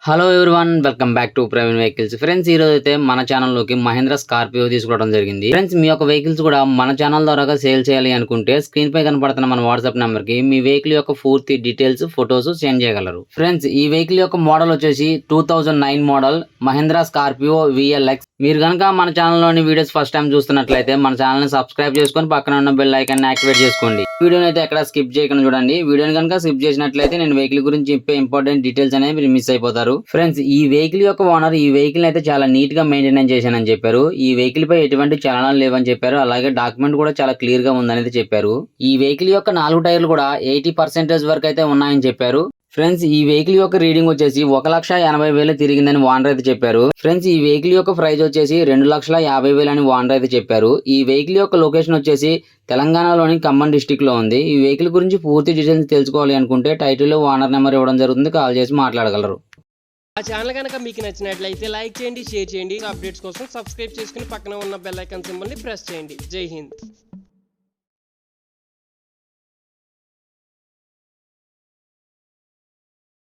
Hello everyone, welcome back to Praveen vehicles. Friends, ఈ రోజు అయితే మన ఛానల్లోకి మహేంద్ర స్కార్పియో తీసుకోవడం జరిగింది. ఫ్రెండ్స్, మీ యొక్క వెహికల్స్ కూడా మన ఛానల్ ద్వారా సేల్ చేయాలి అనుకుంటే స్క్రీన్ పై కనపడుతున్న మన వాట్సాప్ నెంబర్ కి మీ వెహికల్ యొక్క పూర్తి డీటెయిల్స్, ఫొటోస్ సెండ్ చేయగలరు. ఫ్రెండ్స్, ఈ వెహికల్ యొక్క మోడల్ వచ్చేసి 2009 మోడల్ మహేంద్ర స్కార్పియో VLX. మీరు కనుక మన ఛానల్లోని వీడియోస్ ఫస్ట్ టైం చూస్తున్నట్లయితే మన ఛానల్ ని సబ్స్క్రైబ్ చేసుకొని పక్కన ఉన్న బెల్ ఐకాన్ ని యాక్టివేట్ చేసుకోండి. వీడియోని అయితే ఎక్కడ స్కిప్ చేయకుండా చూడండి. వీడియోని కనుక స్కిప్ చేసినట్లయితే నేను వెహికల్ గురించి చెప్పే ఇంపార్టెంట్ డీటెయిల్స్ అనేవి మీరు మిస్ అయిపోతారు. ఫ్రెండ్స్, ఈ వెహికల్ యొక్క ఓనర్ ఈ వెహికల్ అయితే చాలా నీట్ గా మెయింటెనెన్స్ చేశానని చెప్పారు. ఈ వెహికల్ పై ఎటువంటి చలనాలు లేవని చెప్పారు. అలాగే డాక్యుమెంట్ కూడా చాలా క్లియర్ గా ఉందనేది చెప్పారు. ఈ వెహికల్ యొక్క 4 టైర్లు కూడా 80% వరకు అయితే ఉన్నాయని చెప్పారు. ఫ్రెండ్స్, ఈ వెహికల్ యొక్క రీడింగ్ వచ్చేసి 1,80,000 తిరిగిందని ఓనర్ అయితే చెప్పారు. ఫ్రెండ్స్, ఈ వెహికల్ యొక్క ప్రైస్ వచ్చేసి 2,50,000 అని ఓనర్ అయితే చెప్పారు. ఈ వెహికల్ యొక్క లొకేషన్ వచ్చేసి తెలంగాణలోని ఖమ్మం డిస్టిక్ లో ఉంది. ఈ వెహికల్ గురించి పూర్తి డీటెయిల్స్ తెలుసుకోవాలి అనుకుంటే టైటిల్ లో ఓనర్ నెంబర్ ఇవ్వడం జరుగుతుంది, కాల్ చేసి మాట్లాడగలరు. ఆ ఛానల్ కనుక మీకు నచ్చినట్లయితే లైక్ చేయండి, షేర్ చేయండి. అప్డేట్స్ కోసం సబ్స్క్రైబ్ చేసుకుని పక్కన ఉన్న బెల్ ఐకాన్ సింబల్ ని ప్రెస్ చేయండి. జై హింద్.